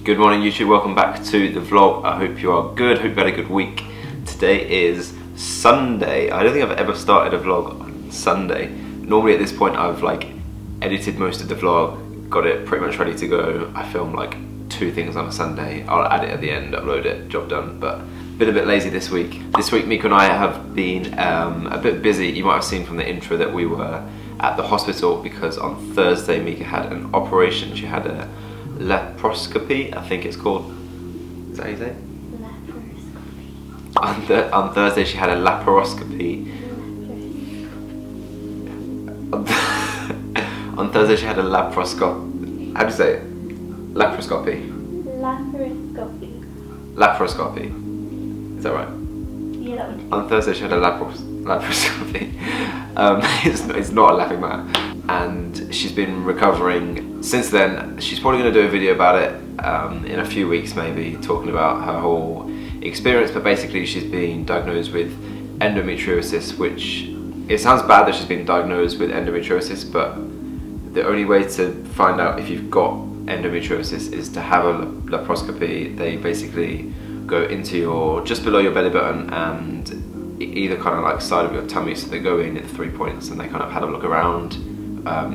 Good morning YouTube, welcome back to the vlog. I hope you are good, hope you had a good week. Today is Sunday. I don't think I've ever started a vlog on Sunday. Normally at this point I've like edited most of the vlog, got it pretty much ready to go. I film like 2 things on a Sunday, I'll add it at the end, upload it, job done. But been a bit lazy this week. This week Mieke and I have been a bit busy. You might have seen from the intro that we were at the hospital because on Thursday Mieke had an operation. She had a laparoscopy, I think it's called. Is that how you say it? Laparoscopy. On Thursday she had a laparoscopy. On Thursday she had a laparoscopy. How do you say it? Laparoscopy. Laparoscopy. Laparoscopy. Is that right? Yeah, that would. On Thursday she had a laparoscopy. It's not a laughing matter. And she's been recovering since then. She's probably going to do a video about it in a few weeks maybe, talking about her whole experience. But basically she's been diagnosed with endometriosis, which it sounds bad that she's been diagnosed with endometriosis, but the only way to find out if you've got endometriosis is to have a laparoscopy. They basically go into just below your belly button and either kind of like side of your tummy, so they go in at 3 points and they kind of have a look around.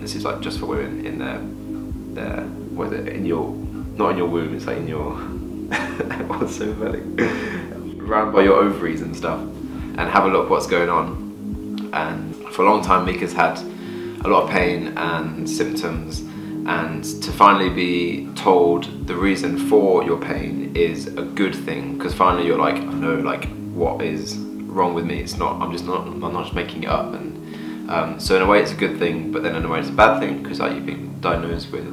This is like just for women in their what is it, in your, not in your womb, it's like in your what's so funny, around by your ovaries and stuff, and have a look what's going on. And for a long time Miike's had a lot of pain and symptoms, and to finally be told the reason for your pain is a good thing, because finally you're like, I know like what is wrong with me. It's not, I'm not just making it up. And so in a way it's a good thing, but then in a way it's a bad thing, because like you've been diagnosed with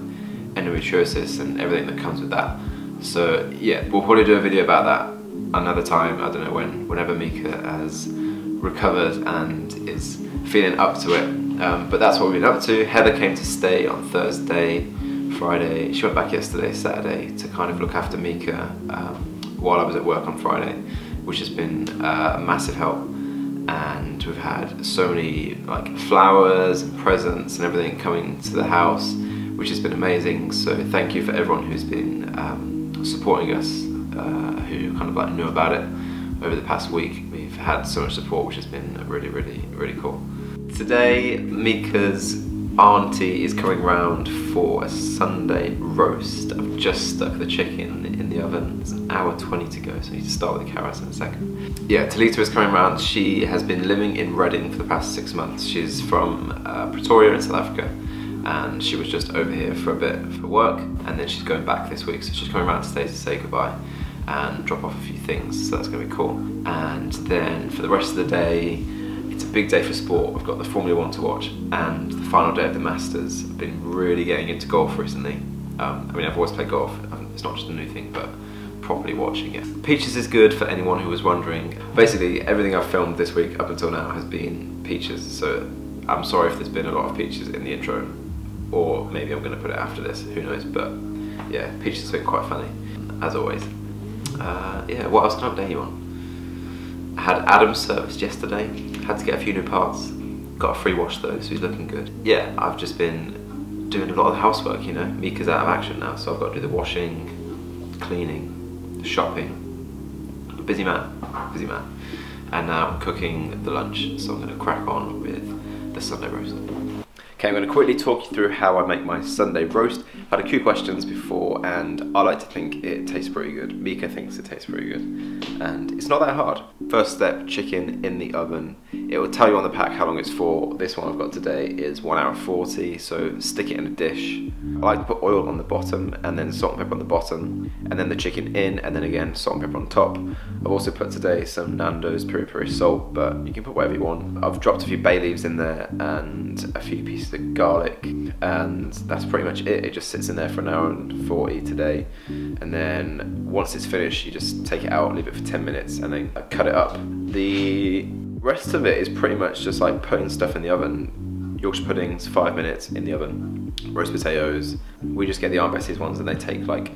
endometriosis and everything that comes with that. So yeah, we'll probably do a video about that another time. I don't know when, whenever Mieke has recovered and is feeling up to it. But that's what we've been up to. Heather came to stay on Thursday, Friday. She went back yesterday, Saturday, to kind of look after Mieke while I was at work on Friday, which has been a massive help. And we've had so many like flowers and presents and everything coming to the house, which has been amazing. So thank you for everyone who's been supporting us, who kind of like knew about it over the past week. We've had so much support, which has been really cool. Today Miike's auntie is coming round for a Sunday roast. I've just stuck the chicken in the oven. It's an hour 20 to go, so I need to start with the carrots in a second. Yeah, Talita is coming round. She has been living in Reading for the past 6 months. She's from Pretoria in South Africa, and she was just over here for a bit for work, and then she's going back this week, so she's coming around today to say goodbye and drop off a few things, so that's going to be cool. And then for the rest of the day, it's a big day for sport. We've got the Formula 1 to watch and the final day of the Masters. I've been really getting into golf recently. I mean, I've always played golf. It's not just a new thing, but properly watching it. Peaches is good, for anyone who was wondering. Basically, everything I've filmed this week up until now has been peaches, so I'm sorry if there's been a lot of peaches in the intro, or maybe I'm going to put it after this, who knows, but yeah, peaches has been quite funny, as always. Yeah, what else can I update you on? I had Adam's serviced yesterday, had to get a few new parts, got a free wash though, so he's looking good. Yeah, I've just been doing a lot of the housework, you know. Miike's out of action now, so I've got to do the washing, cleaning, the shopping. Busy man. And now I'm cooking the lunch, so I'm going to crack on with the Sunday roast. Okay, I'm going to quickly talk you through how I make my Sunday roast. I've had a few questions before, and I like to think it tastes pretty good. Mieke thinks it tastes pretty good, and it's not that hard. First step, chicken in the oven. It will tell you on the pack how long it's for. This one I've got today is 1 hour 40, so stick it in a dish. I like to put oil on the bottom, and then salt and pepper on the bottom, and then the chicken in, and then again salt and pepper on top. I've also put today some Nando's peri-peri salt, but you can put whatever you want. I've dropped a few bay leaves in there, and a few pieces of garlic, and that's pretty much it. It just sits in there for 1 hour and 40 today, and then once it's finished you just take it out, leave it for 10 minutes, and then cut it up. The rest of it is pretty much just like putting stuff in the oven. Yorkshire puddings, 5 minutes in the oven. Roast potatoes, we just get the Aunt Bessie's ones and they take like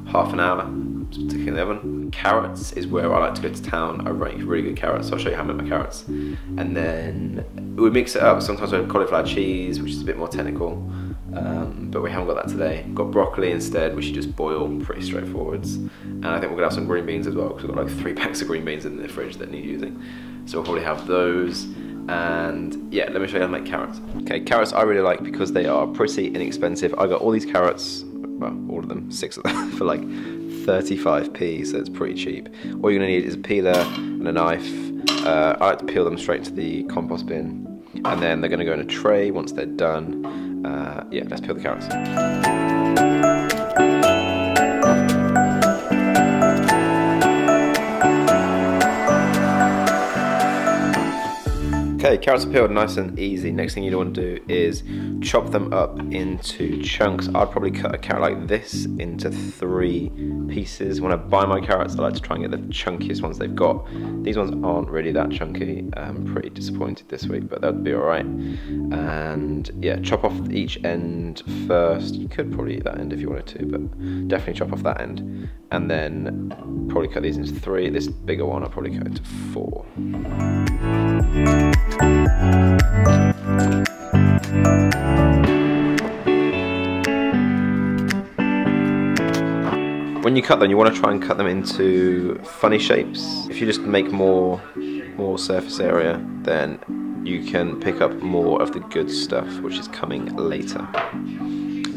half an hour. Stick in the oven. Carrots is where I like to go to town. I make really good carrots, so I'll show you how I make my carrots. And then we mix it up. Sometimes we have cauliflower cheese, which is a bit more technical. but we haven't got that today. Got broccoli instead, which you just boil, pretty straightforwards. And I think we're gonna have some green beans as well, because we've got like 3 packs of green beans in the fridge that need using. So we'll probably have those. And yeah, let me show you how to make carrots. Okay, carrots I really like because they are pretty inexpensive. I got all these carrots, well, all of them, 6 of them, for like 35p, so it's pretty cheap. All you're gonna need is a peeler and a knife. I like to peel them straight to the compost bin, and then they're gonna go in a tray once they're done. Yeah, let's peel the carrots. Okay, carrots are peeled, nice and easy. Next thing you want to do is chop them up into chunks. I'd probably cut a carrot like this into 3 pieces. When I buy my carrots, I like to try and get the chunkiest ones they've got. These ones aren't really that chunky. I'm pretty disappointed this week, but that'd be alright. And yeah, chop off each end first. You could probably eat that end if you wanted to, but definitely chop off that end. And then probably cut these into 3. This bigger one I'll probably cut into 4. When you cut them, you want to try and cut them into funny shapes. If you just make more surface area, then you can pick up more of the good stuff, which is coming later.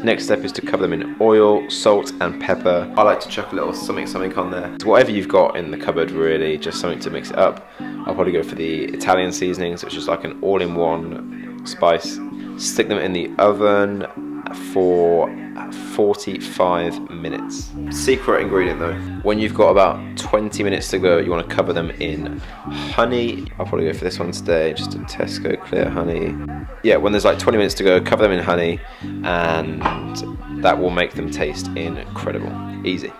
Next step is to cover them in oil, salt and pepper. I like to chuck a little something on there. So whatever you've got in the cupboard really, just something to mix it up. I'll probably go for the Italian seasonings, which is like an all-in-one spice. Stick them in the oven for 45 minutes. Secret ingredient though, when you've got about 20 minutes to go, you want to cover them in honey. I'll probably go for this one today, just a Tesco clear honey. Yeah, when there's like 20 minutes to go, cover them in honey, and that will make them taste incredible. Easy.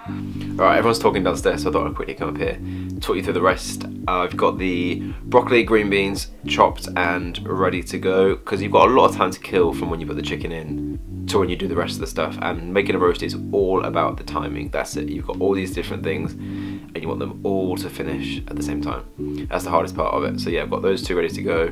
Alright, everyone's talking downstairs, so I thought I'd quickly come up here, talk you through the rest. I've got the broccoli, green beans chopped and ready to go, because you've got a lot of time to kill from when you put the chicken in to when you do the rest of the stuff. And making a roast is all about the timing. That's it. You've got all these different things and you want them all to finish at the same time. That's the hardest part of it. So yeah, I've got those 2 ready to go.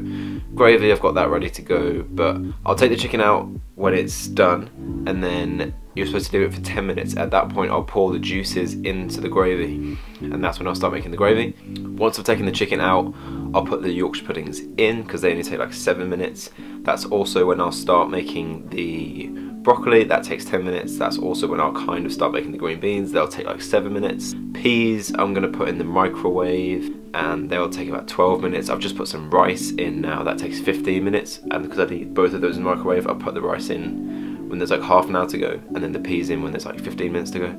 Gravy, I've got that ready to go, but I'll take the chicken out when it's done, and then you're supposed to do it for 10 minutes. At that point, I'll pour the juices into the gravy, and that's when I'll start making the gravy. Once I've taken the chicken out, I'll put the Yorkshire puddings in, because they only take like 7 minutes. That's also when I'll start making the broccoli. That takes 10 minutes. That's also when I'll kind of start making the green beans. They'll take like 7 minutes. Peas, I'm gonna put in the microwave, and they'll take about 12 minutes. I've just put some rice in now. That takes 15 minutes, and because I need both of those in the microwave, I'll put the rice in when there's like half an hour to go, and then the peas in when there's like 15 minutes to go.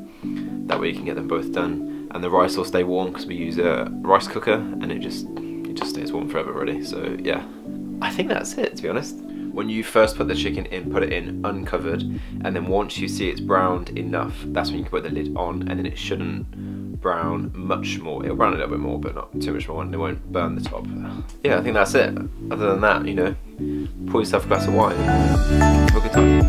That way you can get them both done, and the rice will stay warm because we use a rice cooker, and it just stays warm forever really. So yeah, I think that's it, to be honest. When you first put the chicken in, put it in uncovered, and then once you see it's browned enough, that's when you can put the lid on, and then it shouldn't brown much more. It'll brown a little bit more, but not too much more, and it won't burn the top. Yeah, I think that's it. Other than that, you know, pour yourself a glass of wine, have a good time.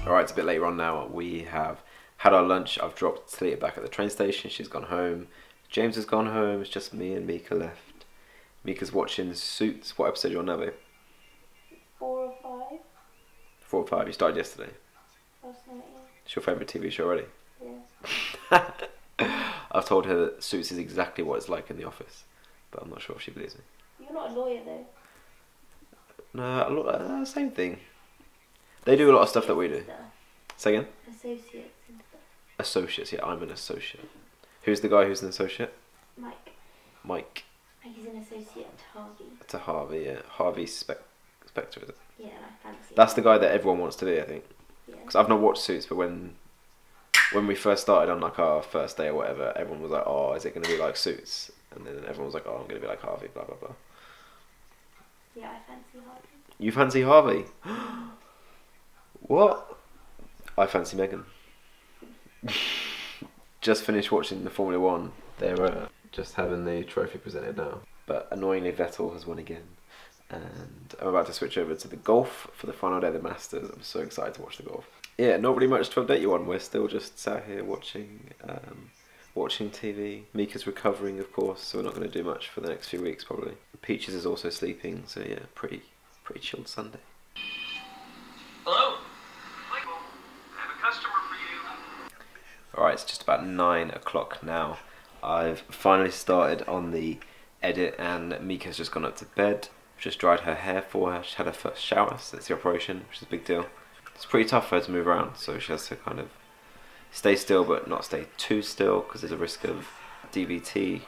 Alright, it's a bit later on now. We have had our lunch. I've dropped Talia back at the train station. She's gone home. James has gone home. It's just me and Mieke left. Mika's watching Suits. What episode are you on now, babe? 4 or 5. 4 or 5. You started yesterday. Last night, yeah. It's your favourite TV show already? Yes. I've told her that Suits is exactly what it's like in the office, but I'm not sure if she believes me. You're not a lawyer though. No, same thing. They do a lot of stuff that we do. Say again? Associates and stuff. Associates, yeah, I'm an associate. Who's the guy who's an associate? Mike. Mike. He's an associate to Harvey. To Harvey, yeah. Harvey Specter, is it? Yeah, and I fancy That's the guy that everyone wants to be, I think. Yeah. Because I've not watched Suits, but when we first started on like our first day or whatever, everyone was like, oh, is it going to be like Suits? And then everyone was like, oh, I'm going to be like Harvey, blah, blah, blah. Yeah, I fancy Harvey. You fancy Harvey? What? I fancy Megan. Just finished watching the Formula 1. They're just having the trophy presented now. But annoyingly, Vettel has won again. And I'm about to switch over to the golf for the final day of the Masters. I'm so excited to watch the golf. Yeah, not really much to update you on. We're still just sat here watching watching TV. Mieka's recovering, of course, so we're not going to do much for the next few weeks probably. Peaches is also sleeping, so yeah, pretty chilled Sunday. Hello? Michael, I have a customer for you. Alright, it's just about 9 o'clock now. I've finally started on the edit and Mieka's just gone up to bed. Just dried her hair for her. She had her first shower, so that's the operation, which is a big deal. It's pretty tough for her to move around, so she has to kind of stay still but not stay too still because there's a risk of DVT,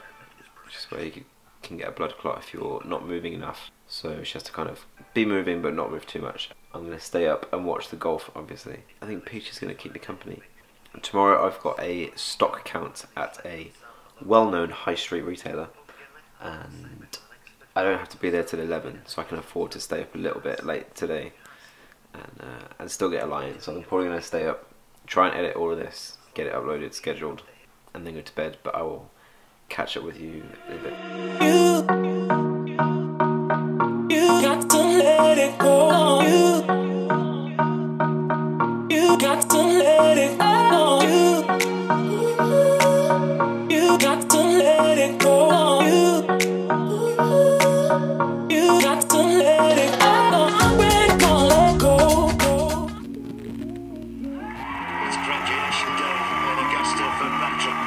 which is where you can get a blood clot if you're not moving enough. So she has to kind of be moving but not move too much. I'm going to stay up and watch the golf, obviously. I think Peach is going to keep me company. And tomorrow I've got a stock count at a well-known high street retailer, and I don't have to be there till 11, so I can afford to stay up a little bit late today and still get a lie in. So I'm probably going to stay up, try and edit all of this, get it uploaded, scheduled, and then go to bed, but I will catch up with you in a bit. You got to let it go. You got to let it go. You got to let it go. You got to let it go. We're gonna let go. It's graduation day in Augusta for Patrick.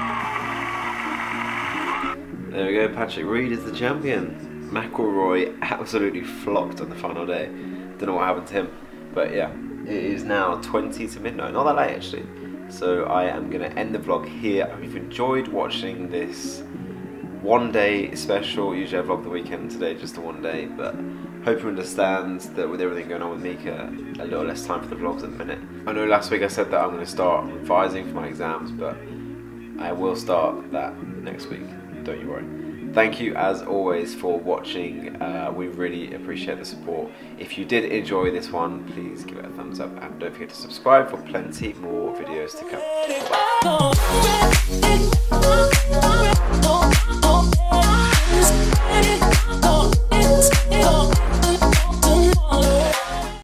There we go, Patrick Reed is the champion. McIlroy absolutely flopped on the final day. Don't know what happened to him, but yeah, it is now 20 to midnight, not that late actually. So I am going to end the vlog here. I hope you've enjoyed watching this one day special. Usually I vlog the weekend, today just a one day, but hope you understand that with everything going on with Mieke, a little less time for the vlogs at the minute. I know last week I said that I'm going to start revising for my exams, but I will start that next week, don't you worry. Thank you as always for watching. We really appreciate the support. If you did enjoy this one, please give it a thumbs up and don't forget to subscribe for plenty more videos to come.